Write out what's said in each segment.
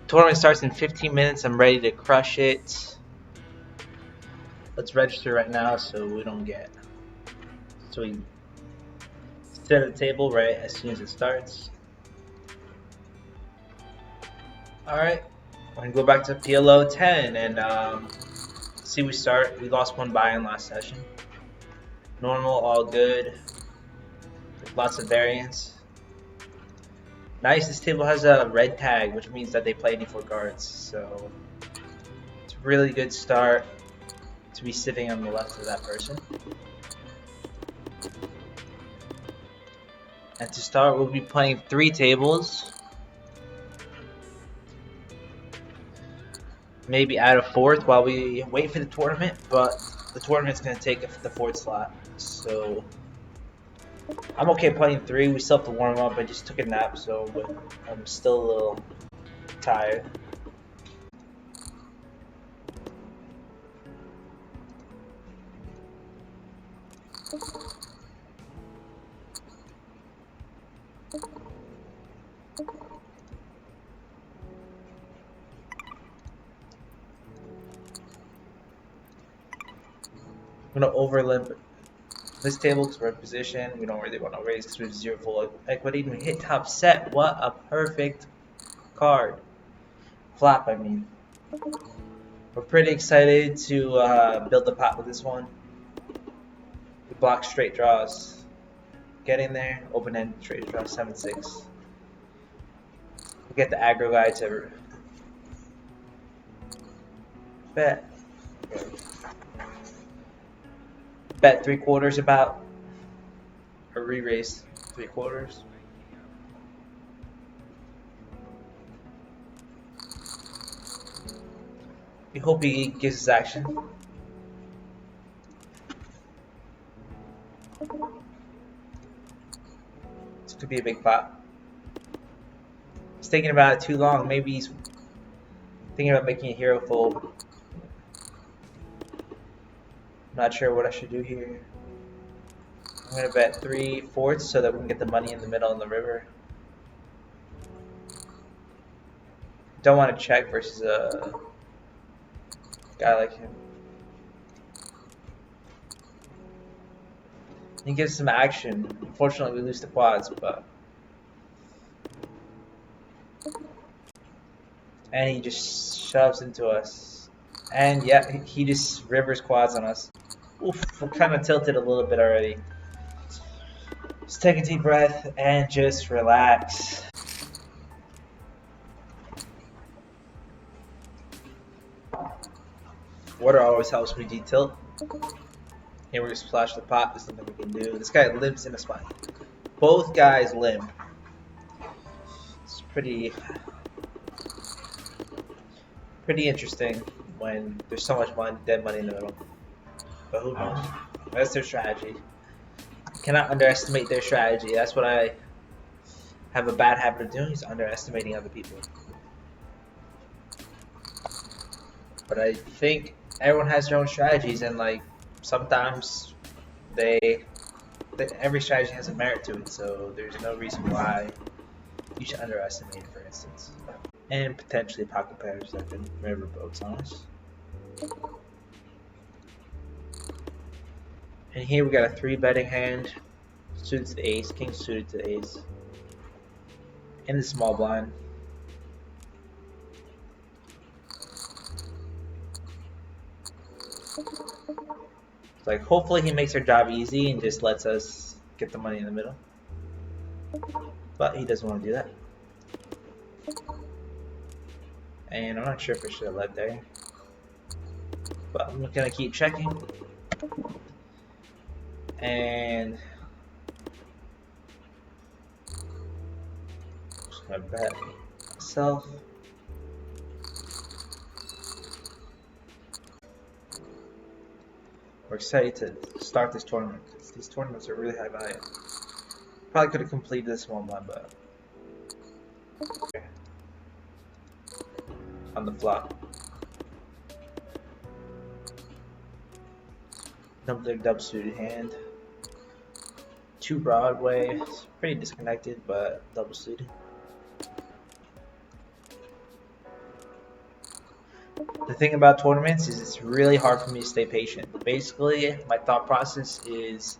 Tournament starts in 15 minutes. I'm ready to crush it. Let's register right now so we don't get. So we sit at the table right as soon as it starts. Alright, we're gonna go back to PLO 10 and see we start. We lost one buy-in last session. Normal, all good. There's lots of variants. Nice, this table has a red tag, which means that they play 84 cards. So it's a really good start to be sitting on the left of that person. And to start, we'll be playing 3 tables. Maybe add a 4th while we wait for the tournament, but the tournament's going to take the 4th slot. So I'm okay playing 3. We still have to warm up. I just took a nap, so I'm still a little tired. I'm going to overlimp this table because we're in position. We don't really want to raise because we have 0 full equity. And we hit top set. What a perfect card. Flop, I mean. We're pretty excited to build the pot with this one. We block straight draws. Getting there. Open-end straight draw 7-6. We get the aggro guy to bet. Bet 3/4 about, or re-raise 3/4. We hope he gives us action. This could be a big pot. He's thinking about it too long. Maybe he's thinking about making a hero fold. Not sure what I should do here. I'm gonna bet 3/4 so that we can get the money in the middle in the river. Don't want to check versus a guy like him. He gives some action. Unfortunately, we lose the quads, but and he just shoves into us. And yeah, he just rivers quads on us. Oof, we're kind of tilted a little bit already. Just take a deep breath and just relax. Water always helps me detilt. Here we're gonna splash the pot. There's nothing we can do. This guy limps in a spot. Both guys limp. It's pretty interesting when there's so much dead money in the middle. But who knows? That's their strategy. You cannot underestimate their strategy. That's what I have a bad habit of doing, is underestimating other people. But I think everyone has their own strategies, and like sometimes every strategy has a merit to it, so there's no reason why you should underestimate it, for instance. And potentially pocket pairs that can river boats on us. And here we got a 3-betting hand, suited to the ace, king suited to the ace, in the small blind. Like, hopefully he makes our job easy and just lets us get the money in the middle. But he doesn't want to do that. And I'm not sure if I should have led there. But I'm gonna keep checking. And just gonna bet myself. We're excited to start this tournament because these tournaments are really high value. Probably could have completed this one, but on the flop. Double suited hand. 2 Broadway. It's pretty disconnected, but double suited. The thing about tournaments is it's really hard for me to stay patient. Basically, my thought process is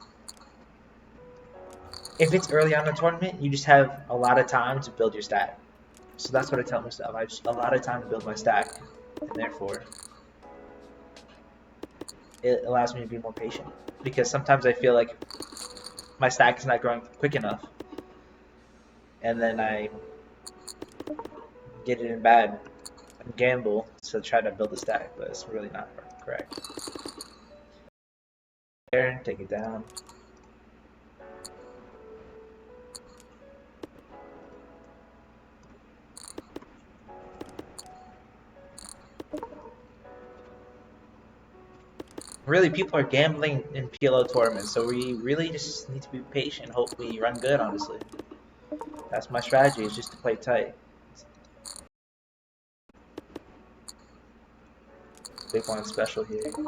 if it's early on in the tournament, you just have a lot of time to build your stack. So that's what I tell myself. I have just a lot of time to build my stack, and therefore it allows me to be more patient. Because sometimes I feel like my stack is not growing quick enough, and then I get it in bad and gamble to try to build a stack, but it's really not correct. There, take it down. Really, people are gambling in PLO tournaments, so we really just need to be patient. Hope we run good, honestly. That's my strategy, is just to play tight. Big blind special here. And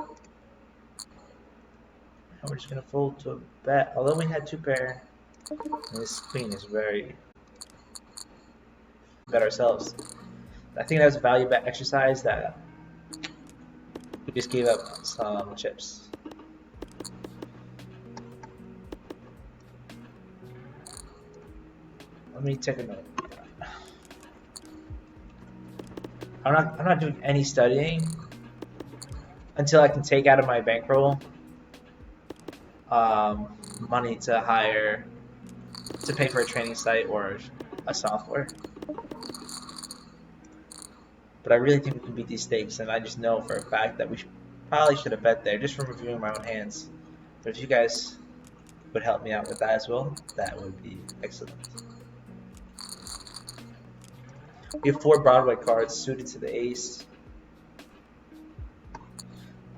we're just gonna fold to a bet. Although we had two pair, this queen is very bet ourselves. I think that was a value bet exercise that we just gave up some chips. Let me take a note. I'm not doing any studying until I can take out of my bankroll money to pay for a training site or a software. But I really think we can beat these stakes, and I just know for a fact that we probably should have bet there just from reviewing my own hands. But if you guys would help me out with that as well, that would be excellent. We have 4 Broadway cards suited to the ace.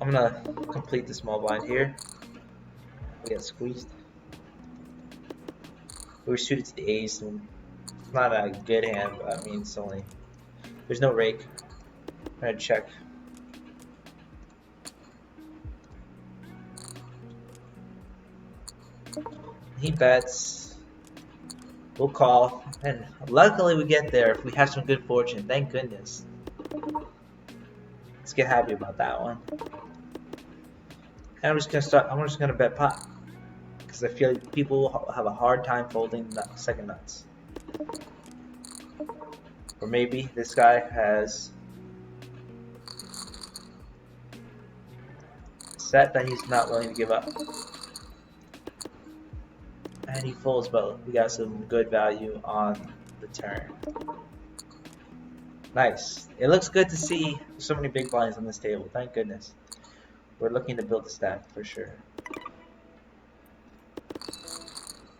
I'm gonna complete the small blind here. We got squeezed. We were suited to the ace, and it's not a good hand, but that means only there's no rake. I'm gonna check. He bets. We'll call, and luckily we get there if we have some good fortune. Thank goodness. Let's get happy about that one. And I'm just gonna bet pot because I feel like people will have a hard time folding second nuts. Or maybe this guy has a set that he's not willing to give up. And he folds both. We got some good value on the turn. Nice. It looks good to see so many big blinds on this table. Thank goodness. We're looking to build a stack for sure.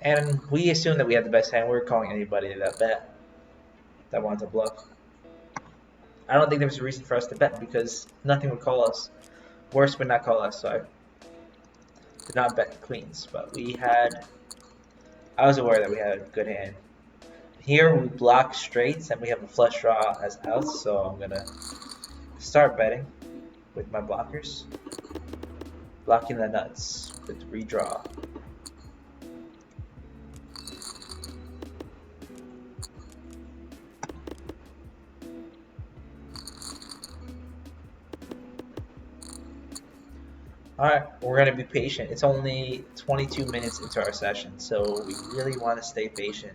And we assume that we have the best hand. We're calling anybody that bet that wants to bluff. I don't think there was a reason for us to bet because nothing would call us. Worse would not call us, so I did not bet the queens. But I was aware that we had a good hand. Here we block straights and we have a flush draw as outs, so I'm gonna start betting with my blockers. Blocking the nuts with redraw. Alright, we're going to be patient. It's only 22 minutes into our session, so we really want to stay patient.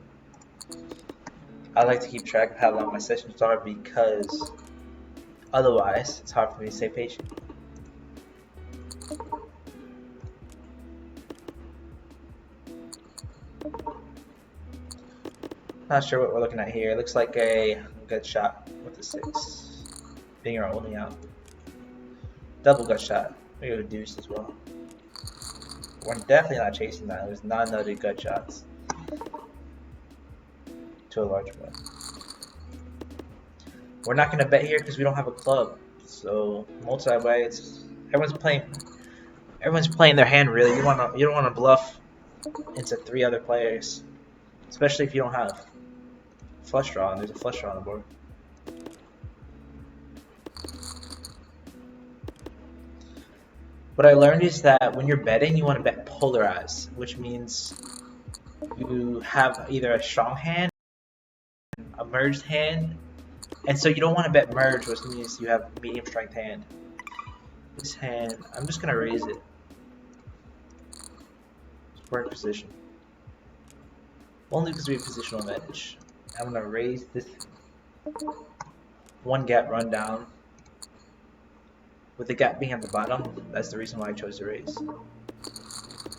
I like to keep track of how long my sessions are because otherwise it's hard for me to stay patient. Not sure what we're looking at here. It looks like a gut shot with the 6 being our only out. Double gut shot. We go deuce as well. We're definitely not chasing that. There's not another gut shots to a large bet. We're not going to bet here because we don't have a club. So multi-way, everyone's playing their hand really. You don't want to bluff into 3 other players, especially if you don't have flush draw and there's a flush draw on the board. What I learned is that when you're betting, you want to bet polarized, which means you have either a strong hand, a merged hand, And so you don't want to bet merge, which means you have medium strength hand. This hand, I'm just gonna raise it. We're in position. Only because we have positional advantage. I'm gonna raise this one gap rundown. With the gap being at the bottom, that's the reason why I chose to raise.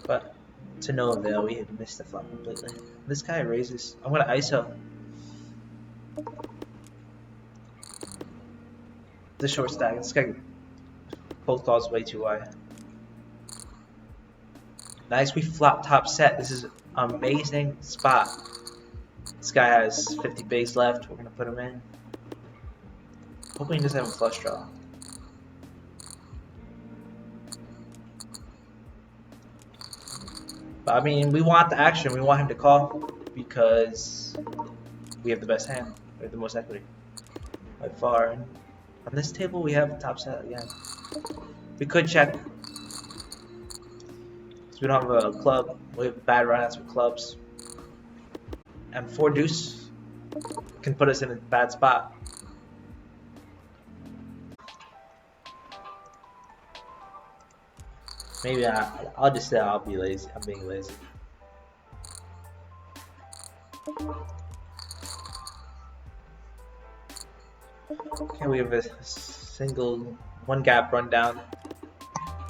But to no avail, we have missed the flop completely. This guy raises. I'm gonna ISO. The short stack. This guy both calls way too wide. Nice, we flop top set. This is an amazing spot. This guy has 50 base left. We're gonna put him in. Hoping he doesn't have a flush draw. But I mean, we want the action. We want him to call because we have the best hand. We have the most equity by far. And on this table, we have top set again. We could check. So we don't have a club. We have bad runouts with clubs. And 4 deuce can put us in a bad spot. Maybe I'll just say I'll be lazy. I'm being lazy. Okay, we have a single one gap rundown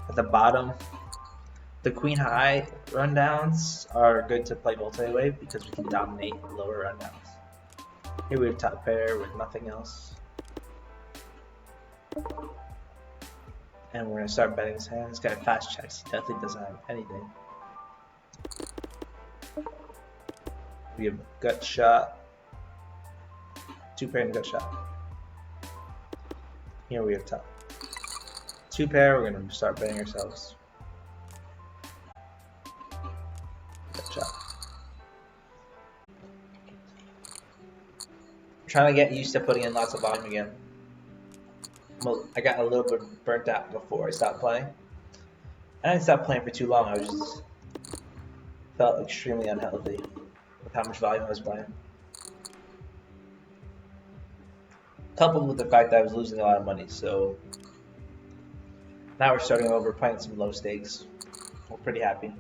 at the bottom. The queen high rundowns are good to play multi-wave because we can dominate lower rundowns. Here we have top pair with nothing else. And we're gonna start betting his hand. This guy fast checks. He definitely doesn't have anything. We have gut shot. 2 pair and gut shot. Here we have top. 2 pair, we're gonna start betting ourselves. Gut shot. I'm trying to get used to putting in lots of volume again. I got a little bit burnt out before I stopped playing. I didn't stop playing for too long. I was just felt extremely unhealthy with how much volume I was playing. Coupled with the fact that I was losing a lot of money, so now we're starting over playing some low stakes. We're pretty happy.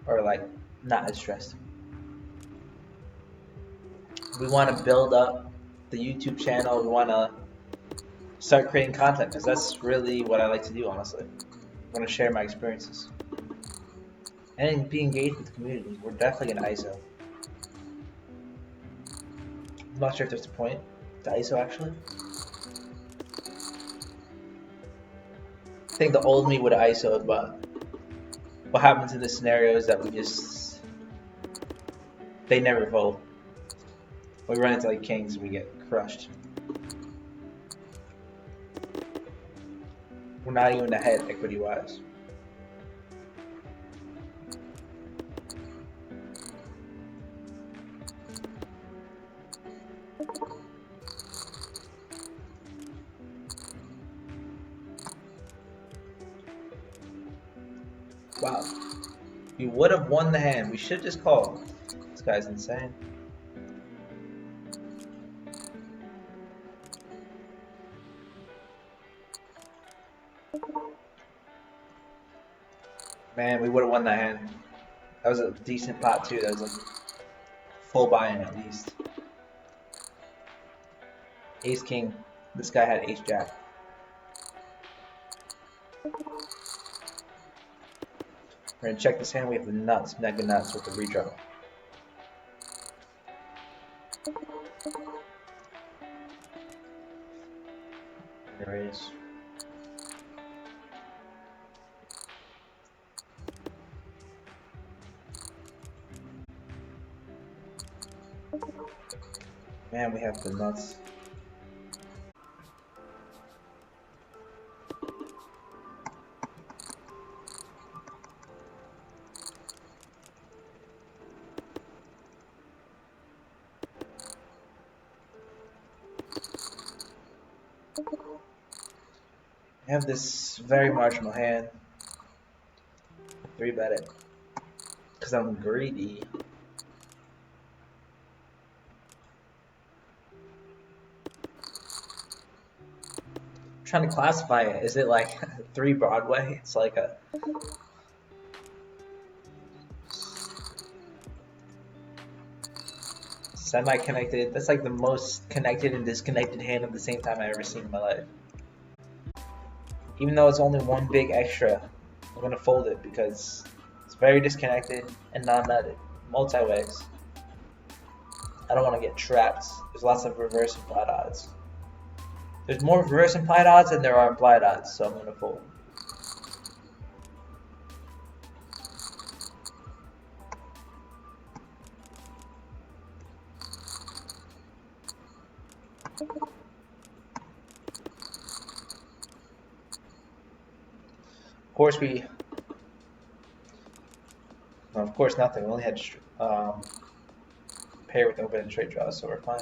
Or like, not as stressed. We want to build up the YouTube channel. We want to start creating content because that's really what I like to do, honestly. I want to share my experiences and be engaged with the community. We're definitely an ISO. I'm not sure if there's a point to ISO actually. I think the old me would have ISO'd, but what happens in this scenario is that they never fold. We run into like kings and we get crushed. We're not even ahead equity wise. Wow. We would have won the hand. We should just call. This guy's insane. Man, we would have won that hand. That was a decent pot too. That was like full buy-in at least. Ace king. This guy had ace jack. We're gonna check this hand. We have the nuts, mega nuts with the redraw. There it is. Man, we have the nuts. I have this very marginal hand. 3-bet it. Because I'm greedy. trying to classify it. Is it like 3 Broadway? It's like a semi-connected. That's like the most connected and disconnected hand at the same time I've ever seen in my life. Even though it's only one big extra, I'm gonna fold it because it's very disconnected and non-nutted. Multi-ways. I don't want to get trapped. There's lots of reverse implied odds. There's more reverse implied odds than there are implied odds, so I'm gonna fold. Of course of course nothing. We only had pair with open and straight draws, so we're fine.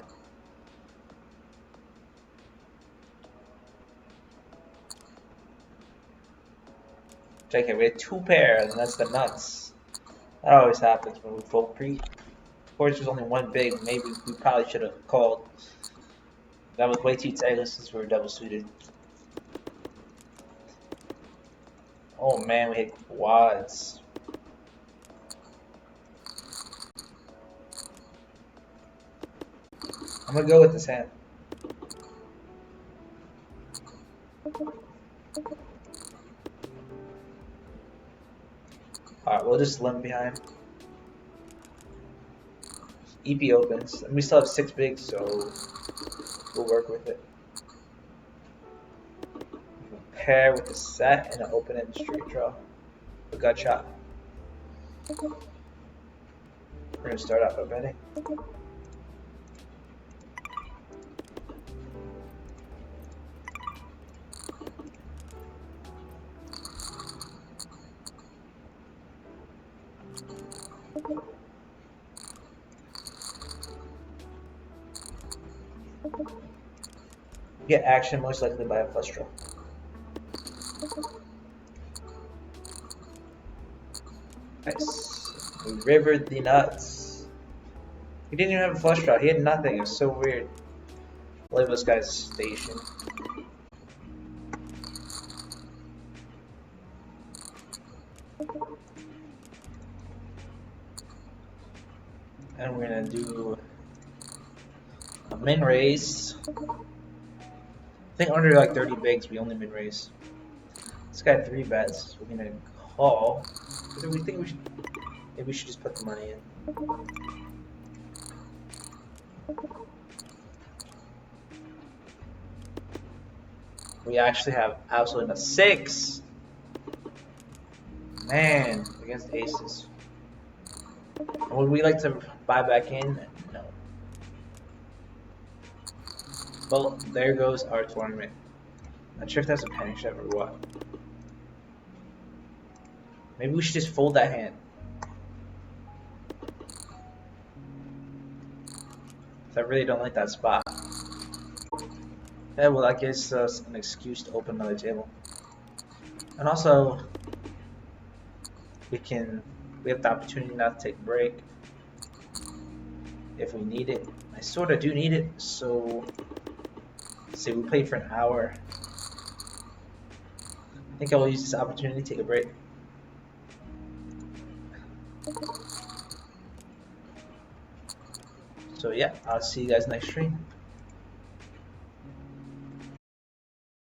JK, we had 2 pairs, and that's the nuts. That always happens when we fold pre. Of course, there's only one big. Maybe we probably should have called. That was way too tight since we were double suited. Oh man, we hit quads. I'm gonna go with this hand. Alright, we'll just limp behind. EP opens, and we still have 6 bigs, so we'll work with it. Pair with a set and an open and straight draw. A gut shot. We're gonna start off by betting. Get action most likely by a flush draw. Nice. We rivered the nuts. He didn't even have a flush draw. He had nothing. It was so weird. I believe this guy's station. And we're gonna do a min raise. I think under like 30 bigs, we only min raise. This guy had 3 bets. We're gonna call. Do we think maybe we should just put the money in? We actually have absolutely a 6. Man, against aces. Would we like to buy back in? No. Well, there goes our tournament. Not sure if that's a panic shove or what. Maybe we should just fold that hand. I really don't like that spot. Yeah, well, that gives us an excuse to open another table. And also, we have the opportunity not to take a break if we need it. I sort of do need it, so say we played for an hour. I think I will use this opportunity to take a break. So yeah, I'll see you guys next stream.